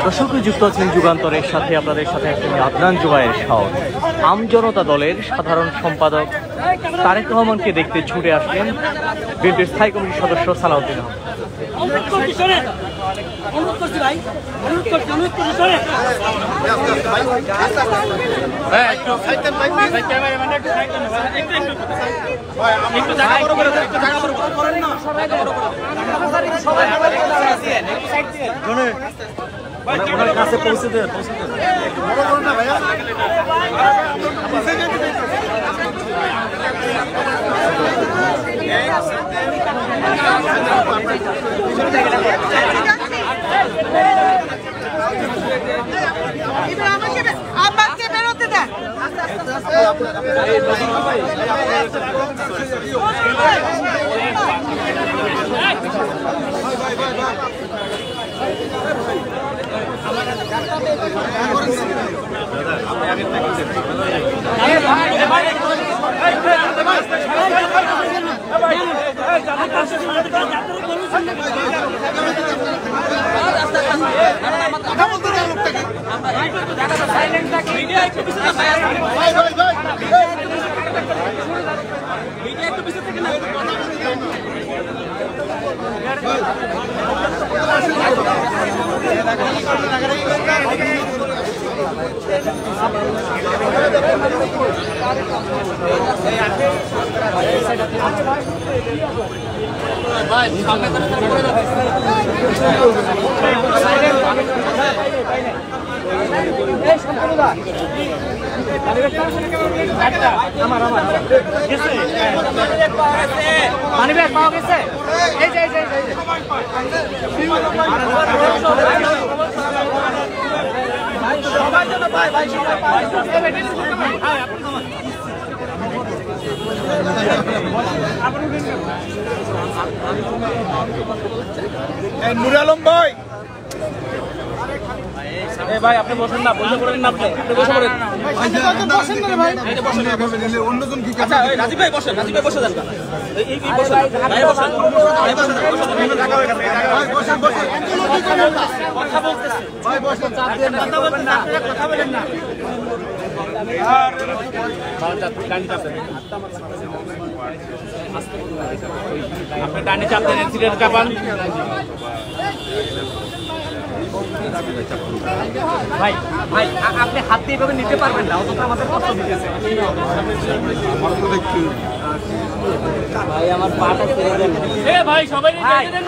দর্শক যুক্ত আছেন যুগান্তরের সাথে, আপনাদের সাথে একজন আদনান জুবায়ের শাওন। আমজনতা দলের সাধারণ সম্পাদক তারেক রহমানকে দেখতে ছুটে আসলেন বিএনপির স্থায়ী কমিটির সদস্য সালাউদ্দিন কাছে পৌঁছে দেন আমাকে বেরোতে দেন। পানি ব্যাগ পাওয়া গেছে। এই যে সবার জন্য ভাই নুর আলম ভাই, ভাই আপনি বসেন না, বসে পড়েন না, আপনি বসে পড়েন। অন্যজন কি রাজীব ভাই বসেন, রাজীব ভাই বসে যান। আপনি ডানে চাপ দেন, সিলেট কাপান। ভাই ভাই আপনি হাত দিয়ে এভাবে নিতে পারবেন না, অথচ আমাদের কষ্ট দিতেছে। ভাই আমার পাটা ছেড়ে দেন। ভাই সবাই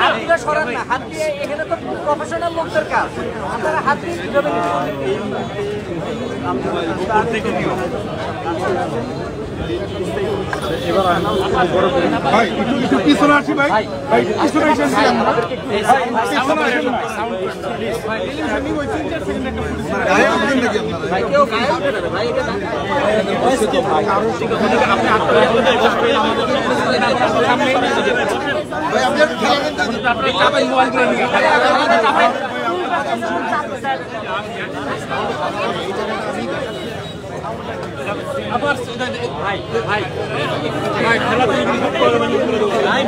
হাত দিয়ে সরান না, হাত দিয়ে এখানে তো প্রফেশনাল লোকদের কাজ, আপনারা হাত দিয়ে কিভাবে ভাই একটু পিছনে আসি ভাই, ভাই পিছনে আসেন।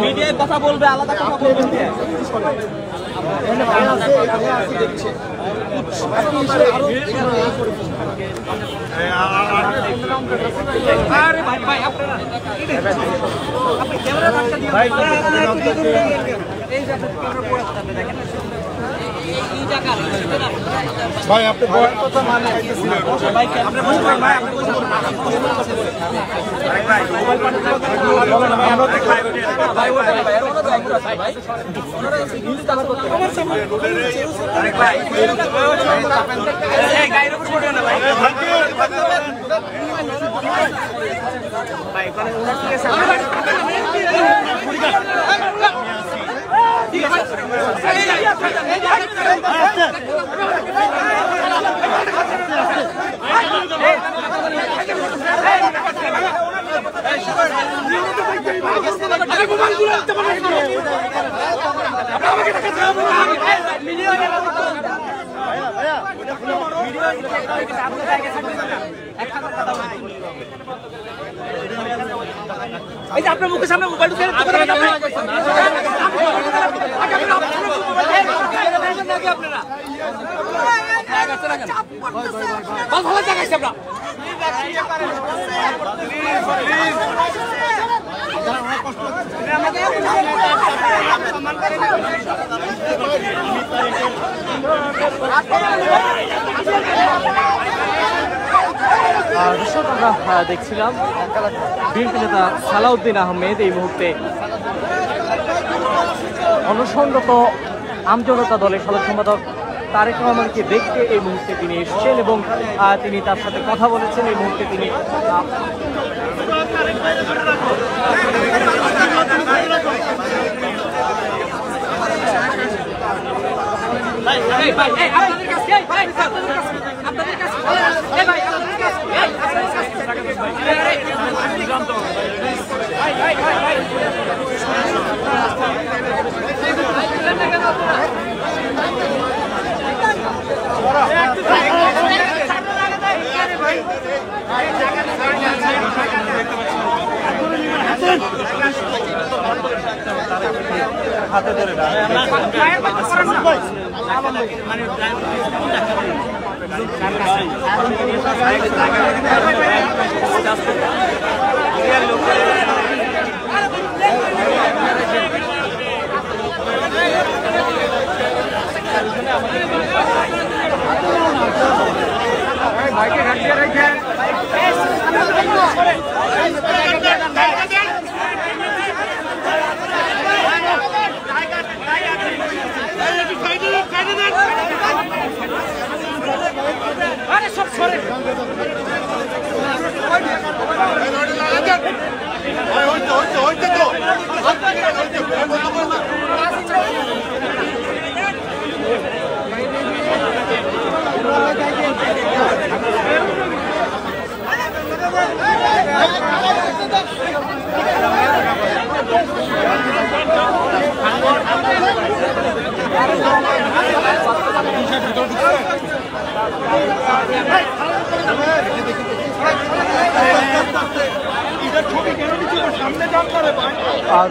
মিডিয়ায় কথা বলবে, আলাদা কথা বলবেন। আরে ভাই ভাই আপনারা আপনি ক্যামেরা রাখতে দিন ভাই। এই জায়গা ক্যামেরা পড়ে থাকবে, দেখেন এই জায়গা ভাই আপনি বয়ান কথা মানে আইতেছিলেন ভাই, আপনি বসে পড়েন ভাই, আপনি বসে পড়েন ভাই। মোবাইল পাঠাতে আমরা দেখাই ভাই, ওটা ভাই ওটা ভাই ভাই ওনারা নিউজ চালু করতে আরে ভাই এই গাইর উপর পড়ে না ভাই। ভাই মানে ওনার থেকে সামনে ঠিক আছে এই যে আপনার মুখের সামনে মোবাইল ঢুকে চাপ পড়তেছে। ভালো জায়গায় আমরা দর্শক আমরা দেখছিলাম বিএনপি নেতা সালাউদ্দিন আহমেদ এই মুহূর্তে অনশনরত আমজনতা দলের সাধারণ সম্পাদক তারেক রহমানকে দেখতে এই মুহূর্তে তিনি এসেছেন এবং তিনি তার সাথে কথা বলেছেন। এই মুহূর্তে তিনি হাতে ধরে মাইকে রাখিয়ে রেখে সব সরে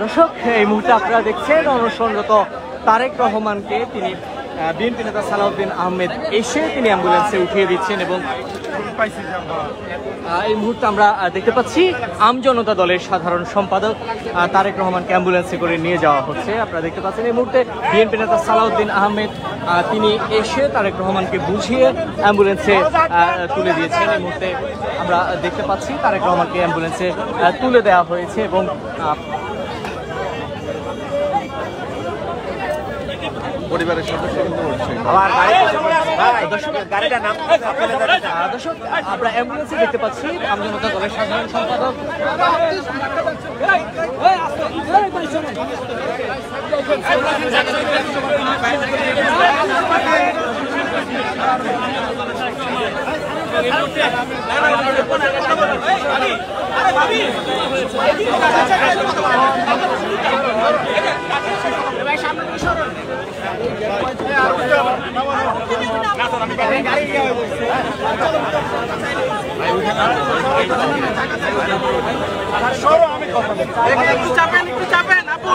দর্শক এই মুহূর্তে আপনারা দেখছেন অনশনরত তারেক রহমানকে তিনি বিএনপি নেতা সালাউদ্দিন আহমেদ এসে তিনি অ্যাম্বুলেন্সে উঠিয়ে দিচ্ছেন এবং এই মুহূর্তে আমরা দেখতে পাচ্ছি আমজনতা দলের সাধারণ সম্পাদক তারেক রহমানকে অ্যাম্বুলেন্সে করে নিয়ে যাওয়া হচ্ছে। আপনারা দেখতে পাচ্ছেন এই মুহূর্তে বিএনপি নেতা সালাউদ্দিন আহমেদ তিনি এসে তারেক রহমানকে বুঝিয়ে অ্যাম্বুলেন্সে তুলে দিয়েছেন। এই মুহূর্তে আমরা দেখতে পাচ্ছি তারেক রহমানকে অ্যাম্বুলেন্সে তুলে দেওয়া হয়েছে এবং পরিবারের সদস্য কিন্তু বলছে দর্শক আমরা অ্যাম্বুলেন্সে দেখতে পাচ্ছি আমজনতা দলের সাধারণ সম্পাদক একটু চাপেন আপু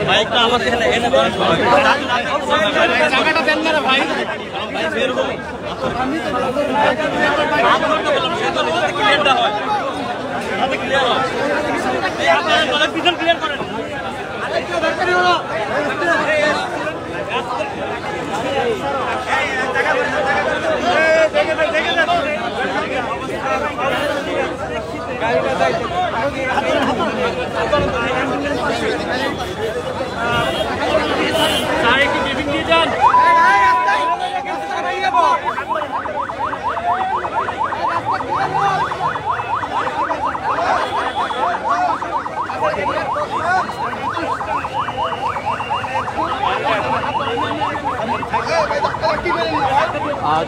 বাইকটা আমার এখানে এনে জায়গাটা দেন না ভাই ক্লিয়ার করেন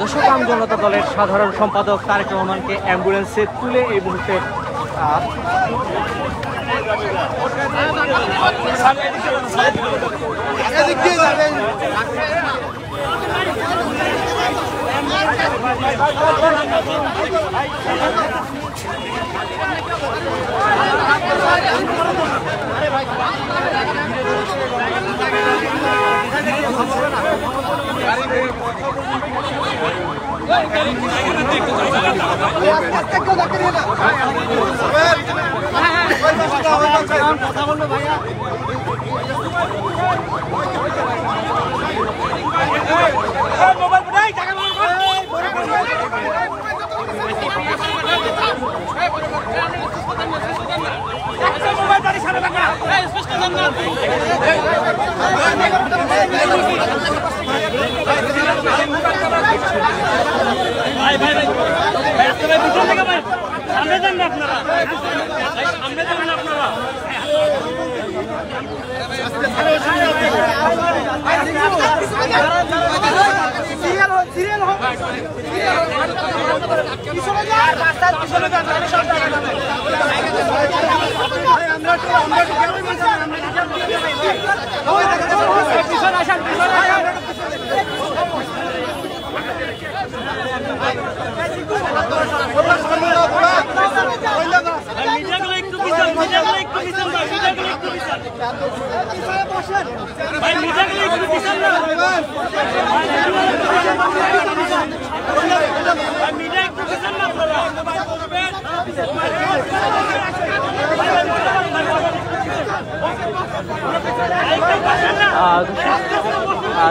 দর্শক আমজনতা দলের সাধারণ সম্পাদক তারেক রহমানকে অ্যাম্বুলেন্সে তুলে এই মুহূর্তে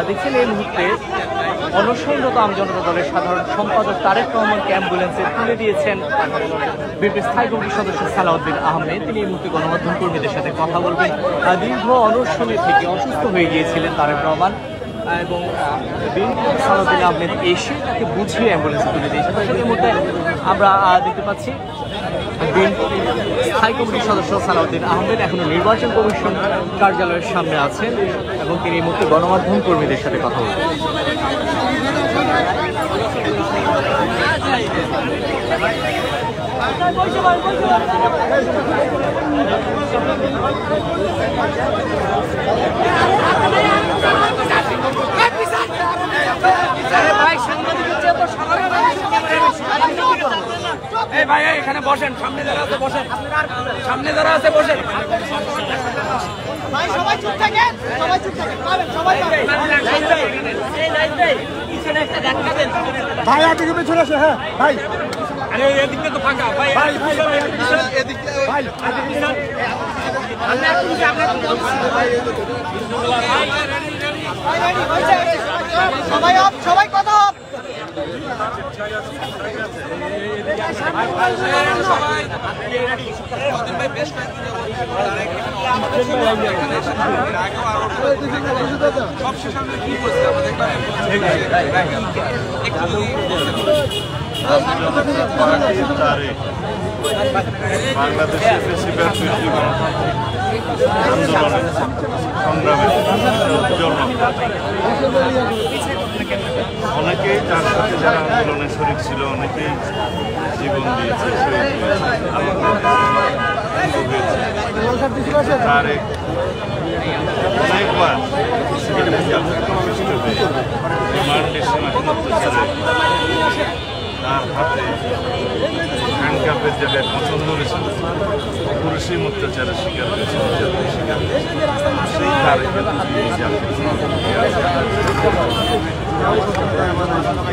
দেখছেন এই মুহূর্তে অনশনরত আমজনতা দলের সাধারণ সম্পাদক তারেক রহমানকে অ্যাম্বুলেন্সে তুলে দিয়েছেন বিএনপির স্থায়ী কমিটির সদস্য সালাউদ্দিন আহমেদ। তিনি এই মুহূর্তে গণমাধ্যম কর্মীদের সাথে কথা বলবেন। দীর্ঘ অনশনে থেকে অসুস্থ হয়ে গিয়েছিলেন তারেক রহমান এবং সালাউদ্দিন আহমেদ এসে তাকে বুঝিয়ে অ্যাম্বুলেন্সে তুলে দিয়েছেন। এই মুহূর্তে আমরা দেখতে পাচ্ছি স্থায়ী কমিটির সদস্য সালাউদ্দিন আহমেদ এখনো নির্বাচন কমিশন কার্যালয়ের সামনে আছেন এবং তিনি এই মুহূর্তে গণমাধ্যম কর্মীদের সাথে কথা বলবেন। ভাই এখানে বসেন, সামনে যারা আছে বসেন, সামনে যারা আছে বসেন। ভাই সবাই চুপ থাকেন, সবাই চুপ থাকেন, সবাই ভাই এদিকে পেছনে আসে। হ্যাঁ ভাই, আরে এদিকে তো ফাঁকা ভাই, এদিকে ভাই সবাই কথা বাংলাদেশের বেশিরভাগ আন্দোলনে সংগ্রামে জন্য অনেকেই তার সাথে যারা আন্দোলনে শরীক ছিল অনেকেই জীবন দিয়েছে, তার অনেকবার রিমান্ডে সীমাহীন অত্যাচারে তার হাতে হ্যান্ডকাপের জায়গায় পছন্দ করেছিল, পুরুষই অত্যাচারের শিকার হয়েছিল, নির্যাতনের শিকার হয়েছিল। সেই তারিখে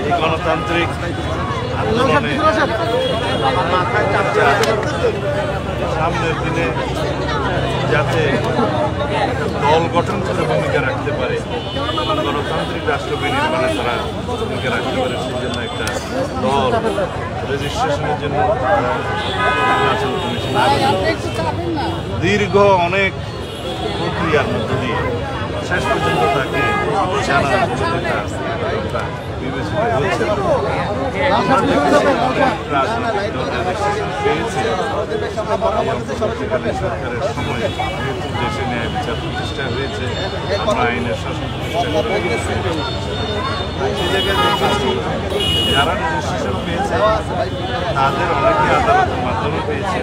এই গণতান্ত্রিক আন্দোলনে সামনের দিনে যাতে দল গঠন করে ভূমিকা রাখতে পারে, গণতান্ত্রিক রাষ্ট্র বিনির্মাণে তারা ভূমিকা রাখতে পারে, সেই জন্য একটা দল রেজিস্ট্রেশনের জন্য নির্বাচন কমিশন দীর্ঘ অনেক প্রক্রিয়ার মধ্য দিয়ে শেষ পর্যন্ত তাকে জানানোর বিবেচিত হয়েছে। রাজনৈতিক দল রেজিস্ট্রেশন পেয়েছে সরকারের সময় যেহেতু দেশে ন্যায় বিচার প্রতিষ্ঠা হয়েছে, আমরা আইনের শাসন প্রতিষ্ঠা করে সেই জায়গায় যারা রেজিস্ট্রেশন পেয়েছে তাদের অনেকে আদালতের মাধ্যমে পেয়েছে,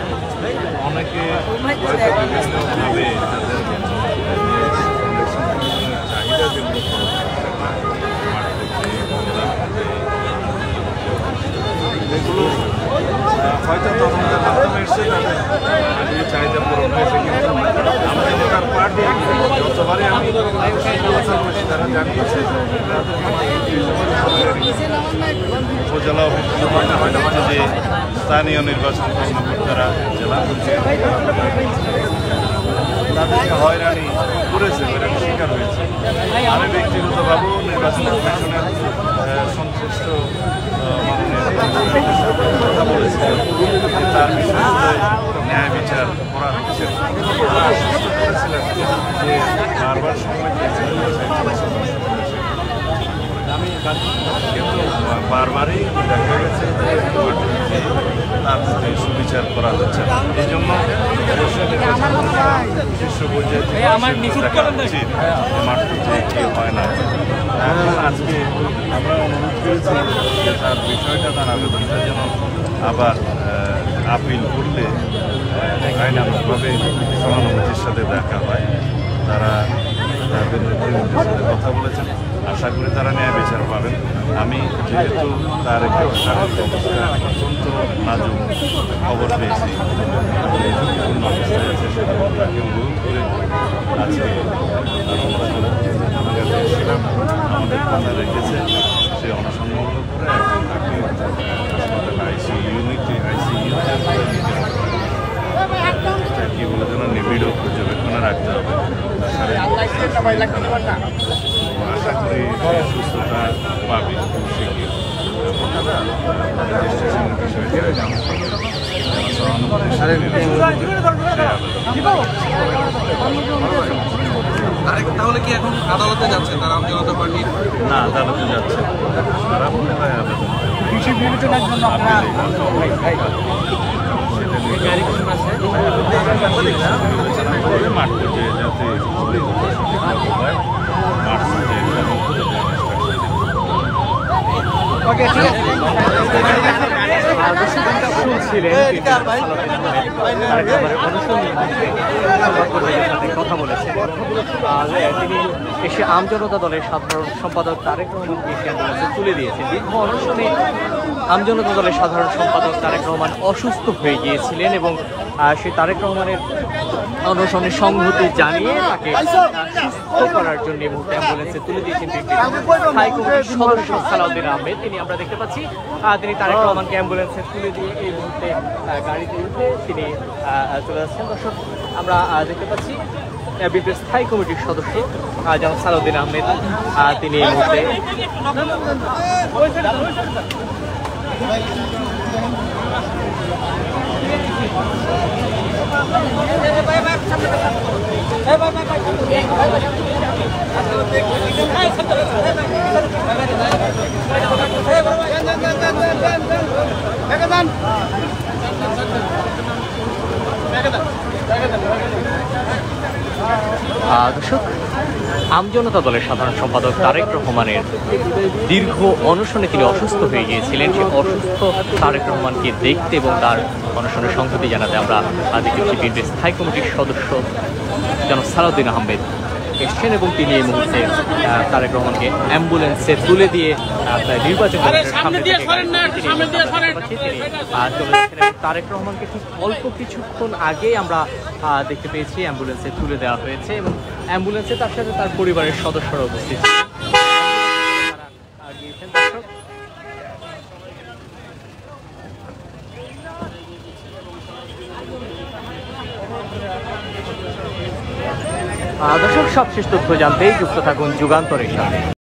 অনেকে হয়তো বিভিন্নভাবে তাদের চাহিদা যেগুলো এগুলো হয়তো তদন্তের মাধ্যমে এসে তাদের চাহিদা পূরণ হয়েছে। কিন্তু আমাদের জনতার পার্টি যতবারই আমি তারা জানিয়েছে উপজেলা অফিস হচ্ছে যে স্থানীয় নির্বাচন কর্মকর্তারা জেলা তাদেরকে হয়রানি করেছে, হয়রানি শিকার হয়েছে। আমি ব্যক্তিগতভাবেও নির্বাচন কমিশনের সংশ্লিষ্ট কথা বলেছিলাম, তার বিষয়ে ন্যায় বিচার করা হচ্ছে। করেছিলেন যে বারবার সময় দিয়েছিলেন কিন্তু বারবারই দেখা গেছে যে তার প্রতি সুবিচার করা হচ্ছে। এই জন্য শীর্ষ পর্যায়ে উচিত মাত্র যে কেউ হয় না। এখন আজকে আমরা অনুরোধ করেছি যে তার বিষয়টা, তার আবেদনটা যেন আবার আপিল করলে আইনানুগভাবে সহানুভূতির সাথে দেখা হয়। তারা তাদের সাথে কথা বলেছেন, আশা করি তারা ন্যায় বিচার পাবেন। আমি যেহেতু তার একটা শারীরিক অবস্থা অত্যন্ত নাজুক খবর পেয়েছি, ঝুঁকিপূর্ণ অবস্থায় আছে, তাকে অনুরোধ করে আজকে আমাদের কথা রেখেছে। সে অনশনমূলক করে এখন তাকে আইসিইউতে কি বলে যেন নিবিড় পর্যবেক্ষণে রাখতে হবে। আশা করি সুস্থতা পাবে খুব শীঘ্র। রেজিস্ট্রেশনের বিষয়টি তাহলে কি এখন আদালতে যাচ্ছে তারা জনতা পার্টি? না, আদালতে যাচ্ছে তারা পুনরায় আবেদন মাঠ পর্যায়ে যাতে মাঠ পর্যায়ে কথা বলেছেন। তিনি এসে আমজনতা দলের সাধারণ সম্পাদক তারেক রহমানকে তুলে দিয়েছেন। দীর্ঘ অনশনে আমজনতা দলের সাধারণ সম্পাদক তারেক রহমান অসুস্থ হয়ে গিয়েছিলেন এবং সেই তারেক রহমানের অনশনের সংহতি জানিয়ে তাকে সুস্থ করার জন্য এই মুহূর্তে অ্যাম্বুলেন্সে তুলে দিয়েছেন স্থায়ী কমিটির সদস্য সালাউদ্দিন আহমেদ। তিনি আমরা দেখতে পাচ্ছি তিনি তারেক রহমানকে অ্যাম্বুলেন্সে তুলে দিয়ে এই মুহূর্তে গাড়িতে উঠে তিনি চলে যাচ্ছেন। দর্শক আমরা দেখতে পাচ্ছি বিএনপির স্থায়ী কমিটির সদস্য যেমন সালাউদ্দিন আহমেদ তিনি এই মুহূর্তে দর্শক আমজনতা দলের সাধারণ সম্পাদক তারেক রহমানের দীর্ঘ অনশনে তিনি অসুস্থ হয়ে গিয়েছিলেন। সেই অসুস্থ তারেক রহমানকে দেখতে এবং তার অনশনের সংহতি জানাতে আমরা দেখেছি বিএনপির স্থায়ী কমিটির সদস্য যেন সালাউদ্দিন আহমেদ এসছেন এবং তিনি এই মুহূর্তে তারেক রহমানকে অ্যাম্বুলেন্সে তুলে দিয়ে নির্বাচন তারেক রহমানকে ঠিক অল্প কিছুক্ষণ আগেই আমরা দেখতে পেয়েছি অ্যাম্বুলেন্সে তুলে দেওয়া হয়েছে এবং অ্যাম্বুলেন্সে তার সাথে তার পরিবারের সদস্যরা উপস্থিত দর্শক সবশেষ তথ্য জানতে যুক্ত থাকুন যুগান্তরের সাথে।